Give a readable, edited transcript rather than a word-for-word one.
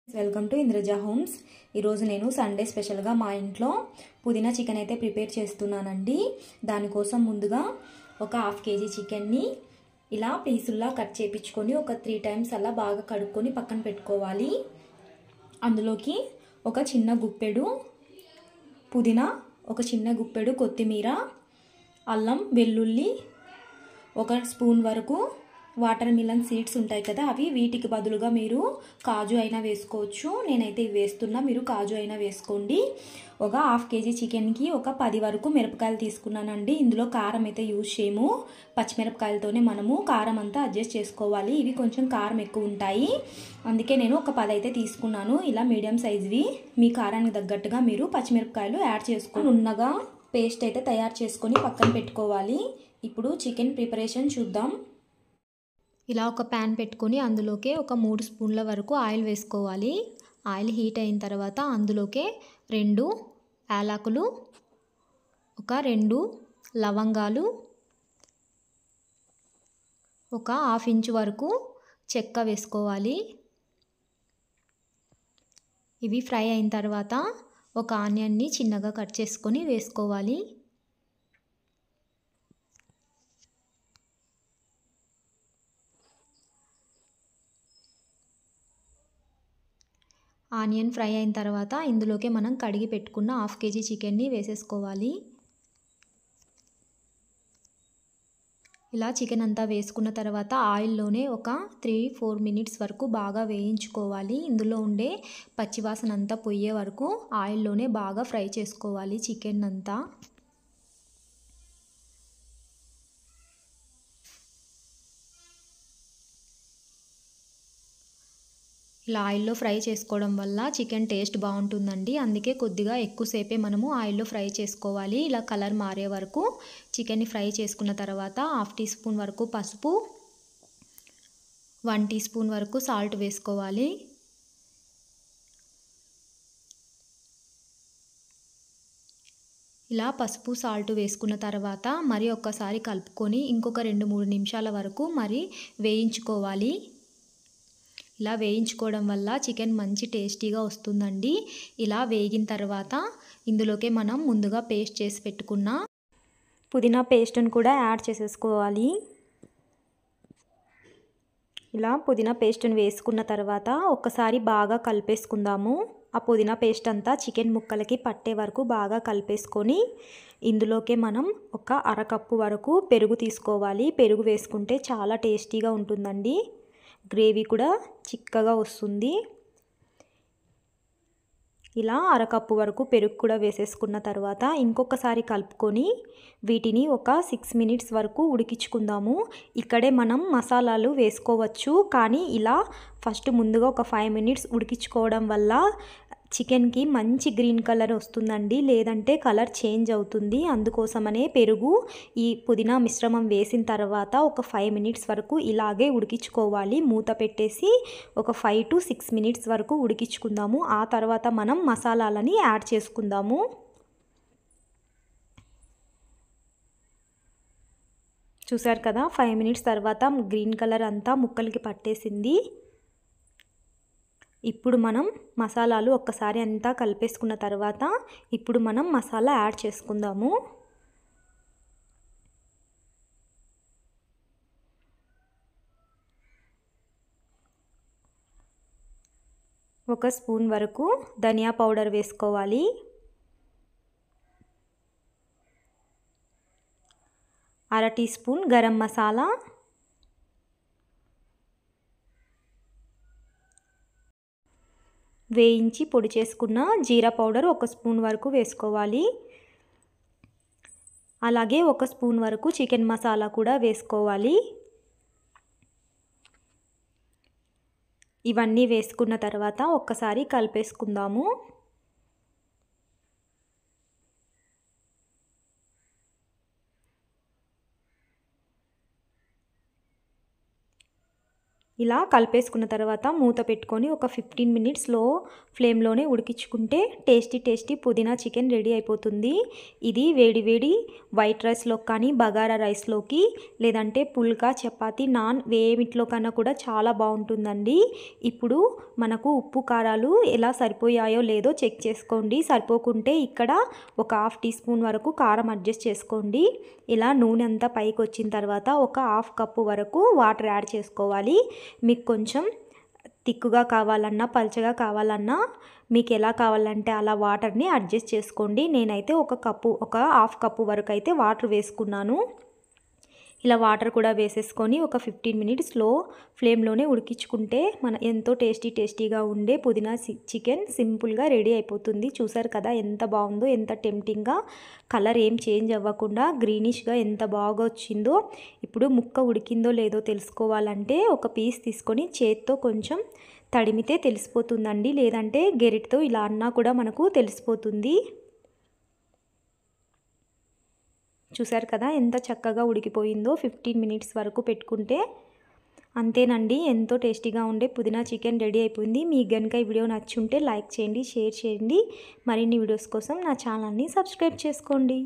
Welcome to Indraja homes. ఈరోజు నేను Sunday స్పెషల్గా మా ఇంట్లో పుదీనా చికెన్ అయితే ప్రిపేర్ చేస్తున్నానండి. దానికోసం ముందుగా ఒక హాఫ్ కేజీ చికెన్ని ఇలా పీసుల్లా కట్ చేయించుకొని ఒక 3 టైమ్స్ అలా బాగా కడుక్కొని పక్కన పెట్టుకోవాలి. అందులోకి ఒక చిన్న గుప్పెడు పుదీనా, ఒక చిన్న గుప్పెడు కొత్తిమీర, అల్లం వెల్లుల్లి, ఒక స్పూన్ వరకు వాటర్ మిలన్ సీడ్స్ ఉంటాయి కదా, అవి వీటికి బదులుగా మీరు కాజు అయినా వేసుకోవచ్చు. నేనైతే ఇవి వేస్తున్నా, మీరు కాజు అయినా వేసుకోండి. ఒక హాఫ్ కేజీ చికెన్కి ఒక 10 వరకు మిరపకాయలు తీసుకున్నానండి. ఇందులో కారం అయితే యూజ్ చేయము, పచ్చిమిరపకాయలతోనే మనము కారం అంతా అడ్జస్ట్ చేసుకోవాలి. ఇవి కొంచెం కారం ఎక్కువ ఉంటాయి, అందుకే నేను ఒక 10 అయితే తీసుకున్నాను. ఇలా మీడియం సైజ్వి మీ కారానికి తగ్గట్టుగా మీరు పచ్చిమిరపకాయలు యాడ్ చేసుకొని ఉన్నగా పేస్ట్ అయితే తయారు చేసుకొని పక్కన పెట్టుకోవాలి. ఇప్పుడు చికెన్ ప్రిపరేషన్ చూద్దాం. ఇలా ఒక ప్యాన్ పెట్టుకొని అందులోకి ఒక 3 స్పూన్ల వరకు ఆయిల్ వేసుకోవాలి. ఆయిల్ హీట్ అయిన తర్వాత అందులోకి 2 యాలకులు, ఒక 2 లవంగాలు, ఒక హాఫ్ ఇంచ్ వరకు చెక్క వేసుకోవాలి. ఇవి ఫ్రై అయిన తర్వాత ఒక ఆనియన్ని చిన్నగా కట్ చేసుకొని వేసుకోవాలి. ఆనియన్ ఫ్రై అయిన తర్వాత ఇందులోకి మనం కడిగి పెట్టుకున్న హాఫ్ కేజీ చికెన్ని వేసేసుకోవాలి. ఇలా చికెన్ అంతా వేసుకున్న తర్వాత ఆయిల్లోనే ఒక 3-4 మినిట్స్ వరకు బాగా వేయించుకోవాలి. ఇందులో ఉండే పచ్చివాసన అంతా పోయే వరకు ఆయిల్లోనే బాగా ఫ్రై చేసుకోవాలి చికెన్ అంతా. ఇలా ఆయిల్లో ఫ్రై చేసుకోవడం వల్ల చికెన్ టేస్ట్ బాగుంటుందండి. అందుకే కొద్దిగా ఎక్కువసేపే మనము ఆయిల్లో ఫ్రై చేసుకోవాలి. ఇలా కలర్ మారే వరకు చికెన్ని ఫ్రై చేసుకున్న తర్వాత హాఫ్ టీ స్పూన్ వరకు పసుపు, 1 టీ స్పూన్ వరకు సాల్ట్ వేసుకోవాలి. ఇలా పసుపు సాల్ట్ వేసుకున్న తర్వాత మరి ఒక్కసారి కలుపుకొని ఇంకొక 2-3 నిమిషాల వరకు మరి వేయించుకోవాలి. ఇలా వేయించుకోవడం వల్ల చికెన్ మంచి టేస్టీగా వస్తుందండి. ఇలా వేగిన తర్వాత ఇందులోకి మనం ముందుగా పేస్ట్ చేసి పెట్టుకున్న పుదీనా పేస్ట్ని కూడా యాడ్ చేసేసుకోవాలి. ఇలా పుదీనా పేస్ట్ని వేసుకున్న తర్వాత ఒక్కసారి బాగా కలిపేసుకుందాము. ఆ పుదీనా పేస్ట్ అంతా చికెన్ ముక్కలకి పట్టే వరకు బాగా కలిపేసుకొని ఇందులోకి మనం ఒక అరకప్పు వరకు పెరుగు తీసుకోవాలి. పెరుగు వేసుకుంటే చాలా టేస్టీగా ఉంటుందండి, గ్రేవీ కూడా చిక్కగా వస్తుంది. ఇలా అరకప్పు వరకు పెరుగు కూడా వేసేసుకున్న తర్వాత ఇంకొకసారి కలుపుకొని వీటిని ఒక 6 మినిట్స్ వరకు ఉడికించుకుందాము. ఇక్కడే మనం మసాలాలు వేసుకోవచ్చు, కానీ ఇలా ఫస్ట్ ముందుగా ఒక 5 మినిట్స్ ఉడికించుకోవడం వల్ల చికెన్కి మంచి గ్రీన్ కలర్ వస్తుందండి, లేదంటే కలర్ చేంజ్ అవుతుంది. అందుకోసమనే పెరుగు ఈ పుదీనా మిశ్రమం వేసిన తర్వాత ఒక 5 మినిట్స్ వరకు ఇలాగే ఉడికించుకోవాలి. మూత పెట్టేసి ఒక 5 to 6 మినిట్స్ వరకు ఉడికించుకుందాము. ఆ తర్వాత మనం మసాలాలని యాడ్ చేసుకుందాము. చూసారు కదా, 5 మినిట్స్ తర్వాత గ్రీన్ కలర్ అంతా ముక్కలకి పట్టేసింది. ఇప్పుడు మనం మసాలాలు ఒక్కసారి అంతా కలిపేసుకున్న తర్వాత ఇప్పుడు మనం మసాలా యాడ్ చేసుకుందాము. ఒక స్పూన్ వరకు ధనియా పౌడర్ వేసుకోవాలి. అర టీ స్పూన్ గరం మసాలా, వేయించి పొడి చేసుకున్న జీరా పౌడర్ ఒక స్పూన్ వరకు వేసుకోవాలి. అలాగే ఒక స్పూన్ వరకు చికెన్ మసాలా కూడా వేసుకోవాలి. ఇవన్నీ వేసుకున్న తర్వాత ఒక్కసారి కలిపేసుకుందాము. ఇలా కలిపేసుకున్న తర్వాత మూత పెట్టుకొని ఒక 15 మినిట్స్ లో ఫ్లేమ్లోనే ఉడికించుకుంటే టేస్టీ పుదీనా చికెన్ రెడీ అయిపోతుంది. ఇది వేడి వేడి వైట్ రైస్లో కానీ బగారా రైస్లోకి లేదంటే పుల్కా చపాతి నాన్ వేమిట్లో కన్నా కూడా చాలా బాగుంటుందండి. ఇప్పుడు మనకు ఉప్పు కారాలు ఎలా సరిపోయాయో లేదో చెక్ చేసుకోండి. సరిపోకుంటే ఇక్కడ ఒక హాఫ్ టీ స్పూన్ వరకు కారం అడ్జస్ట్ చేసుకోండి. ఇలా నూనె అంతా పైకి వచ్చిన తర్వాత ఒక హాఫ్ కప్పు వరకు వాటర్ యాడ్ చేసుకోవాలి. మీకు కొంచెం తిక్కుగా కావాలన్నా పల్చగా కావాలన్నా మీకు ఎలా కావాలంటే అలా వాటర్ని అడ్జస్ట్ చేసుకోండి. నేనైతే ఒక హాఫ్ కప్పు వరకు అయితే వాటర్ వేసుకున్నాను. ఇలా వాటర్ కూడా వేసేసుకొని ఒక 15 మినిట్స్ లో ఫ్లేమ్లోనే ఉడికించుకుంటే మన ఎంతో టేస్టీగా ఉండే పుదీనా చికెన్ సింపుల్గా రెడీ అయిపోతుంది. చూసారు కదా ఎంత బాగుందో, ఎంత టెంప్టింగ్గా, కలర్ ఏం చేంజ్ అవ్వకుండా గ్రీనిష్గా ఎంత బాగా వచ్చిందో. ఇప్పుడు ముక్క ఉడికిందో లేదో తెలుసుకోవాలంటే ఒక పీస్ తీసుకొని చేత్తో కొంచెం తడిమితే తెలిసిపోతుందండి. లేదంటే గెరిటితో ఇలా అన్నా కూడా మనకు తెలిసిపోతుంది. చూసారు కదా ఎంత చక్కగా ఉడికిపోయిందో. 15 మినిట్స్ వరకు పెట్టుకుంటే అంతేనండి, ఎంతో టేస్టీగా ఉండే పుదీనా చికెన్ రెడీ అయిపోయింది. మీకు గనుక ఈ వీడియో నచ్చుంటే లైక్ చేయండి, షేర్ చేయండి. మరిన్ని వీడియోస్ కోసం నా ఛానల్ని సబ్స్క్రైబ్ చేసుకోండి.